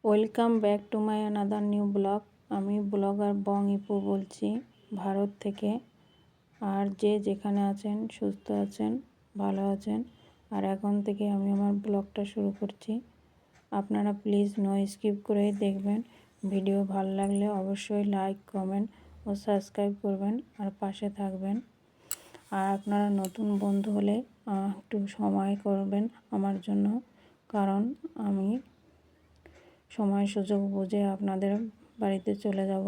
Welcome back to my another new blog. আমি blogger বং ইপু বলছি ভারত থেকে। আর যে যেখানে আছেন সুস্থ আছেন, ভালো আছেন। আর এখন থেকে আমি আমার ব্লগটা শুরু করছি। আপনারা প্লিজ নো স্কিপ করেই দেখবেন। ভিডিও ভালো লাগলে অবশ্যই লাইক, কমেন্ট ও সাবস্ক্রাইব করবেন আর পাশে থাকবেন। আর আপনারা নতুন বন্ধু হলে একটু সময় করবেন আমার জন্য, কারণ আমি সময় সুযোগ বুঝে আপনাদের বাড়িতে চলে যাব।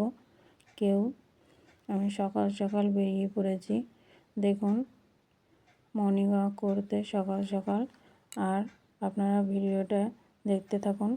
আমি সকাল সকাল বেরিয়ে পড়েছি, দেখুন, মর্নিং ওয়াক করতে সকাল সকাল। আর আপনারা ভিডিওটা দেখতে থাকুন।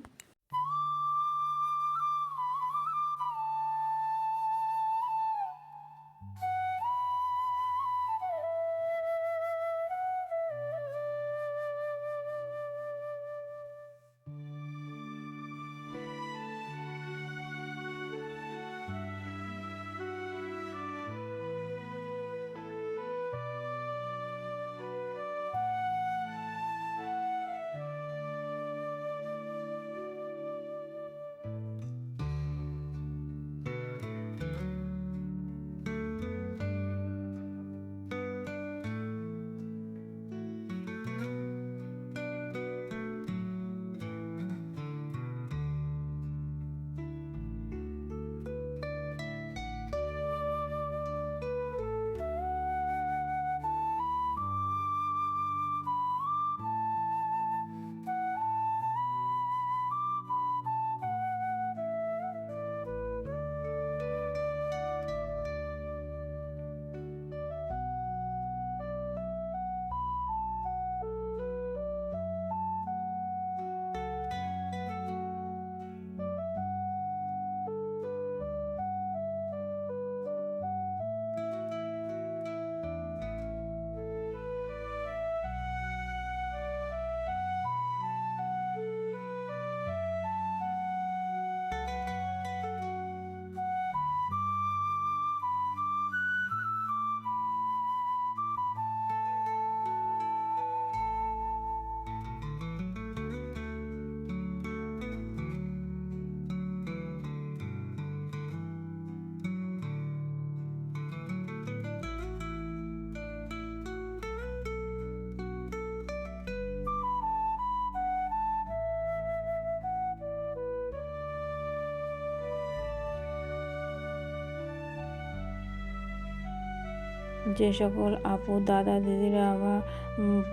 যে সকল আপু, দাদা, দিদিরা, আমার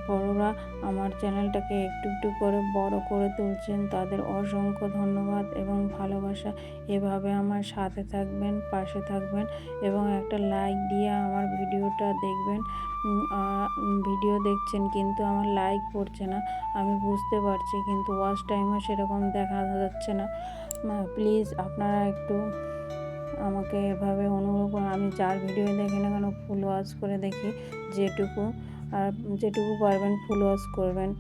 বড়রা আমার চ্যানেলটাকে একটু একটু করে বড় করে তুলছেন, তাদের অসংখ্য ধন্যবাদ এবং ভালোবাসা। এভাবে আমার সাথে থাকবেন, পাশে থাকবেন এবং একটা লাইক দিয়ে আমার ভিডিওটা দেখবেন। ভিডিও দেখছেন কিন্তু আমার লাইক পড়ছে না, আমি বুঝতে পারছি, কিন্তু ওয়াচ টাইমও সেরকম দেখা যাচ্ছে না। প্লিজ আপনারা একটু আমাকে এভাবে অনুগ্রহ করুন। আমি যার ভিডিও দেখি না কেন ফুল ওয়াচ করে দেখি, যেটুকু পারবেন ফুল ওয়াচ করবেন।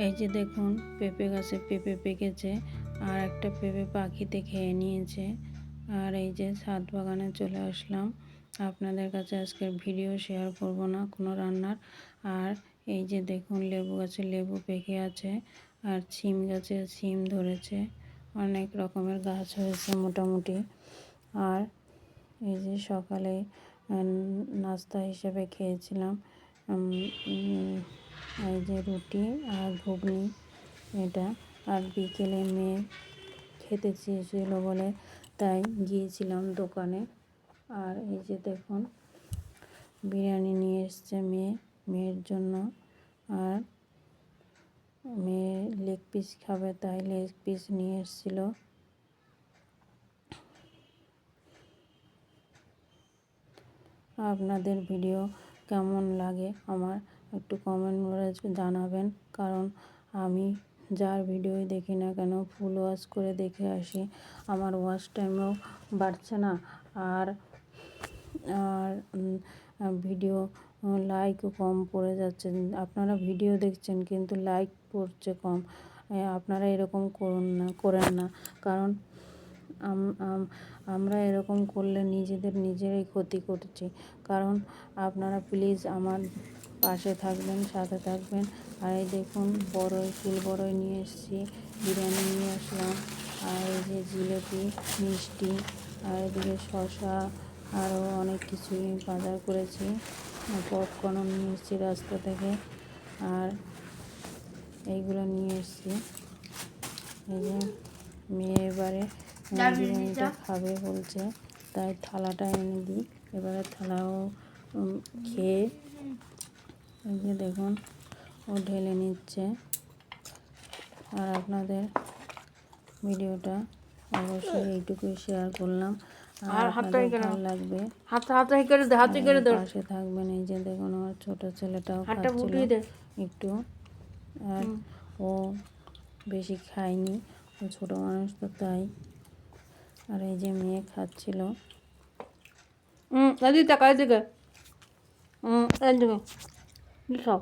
এই যে দেখুন, পেঁপে গাছে পেঁপে পেকেছে আর একটা পেঁপে পাখিতে খেয়ে নিয়েছে। আর এই যে ছাদ বাগানে চলে আসলাম। আপনাদের কাছে আজকের ভিডিও শেয়ার করব না কোনো রান্নার। আর এই যে দেখুন, লেবু গাছে লেবু পেকে আছে আর সিম গাছে সিম ধরেছে, অনেক রকমের গাছ হয়েছে মোটামুটি। আর এই যে সকালে নাস্তা হিসেবে খেয়েছিলাম এই যে রুটি আর ঘুগনি এটা। আর বিকেলে মেয়ে খেতে চেয়েছিল বলে তাই গিয়েছিলাম দোকানে। আর এই যে দেখুন, বিরিয়ানি নিয়ে এসছে মেয়ের জন্য। আর মেয়ে লেগ পিস খাবে তাই লেগ পিস নিয়ে এসেছিলো। আপনাদের ভিডিও কেমন লাগে আমার একটু কমেন্ট করে জানাবেন, কারণ আমি যার ভিডিওই দেখি না কেন ফুল ওয়াচ করে দেখে আসি, আমার ওয়াচ টাইমও বাড়ছে না, আর আর ভিডিও লাইকও কম পড়ে যাচ্ছে। আপনারা ভিডিও দেখছেন কিন্তু লাইক পড়ছে কম। আপনারা এরকম করেন না, কারণ আমরা এরকম করলে নিজেরাই ক্ষতি করছি। কারণ আপনারা প্লিজ আমার পাশে থাকবেন, সাথে থাকবেন। আর এই দেখুন ফুল বড়ই নিয়ে এসেছি, বিরিয়ানি নিয়ে আসলাম, আর এই যে জিলেপি, মিষ্টি, আর এদিকে শসা, আরও অনেক কিছুই বাজার করেছি। পপকর্নও নিয়ে এসেছি রাস্তা থেকে, আর এইগুলো নিয়ে এসেছি। এই যে মেয়ে এবারে বিরিয়ানিটা খাবে বলছে, তাই থালাটা এনে দিই। এবারে থালাও খেয়ে এই যে দেখুন ও ঢেলে নিচ্ছে। আর আপনাদের ভিডিওটা অবশ্যই এইটুকুই শেয়ার করলাম। আর আপনাদের ভালো লাগবে, পাশে থাকবেন। এই যে দেখুন আমার ছোট ছেলেটাও খাচ্ছিল একটু, আর ও বেশি খায়নি, ও ছোটো মানুষ তো তাই। আর এই যে মেয়ে খাচ্ছিল। সব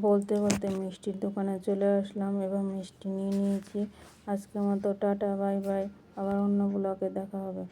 বলতে বলতে মিষ্টির দোকানে চলে আসলাম এবং মিষ্টি নিয়ে নিয়েছি। আজকের মতো টাটা, বাই বাই। আবার অন্য ব্লগে দেখা হবে।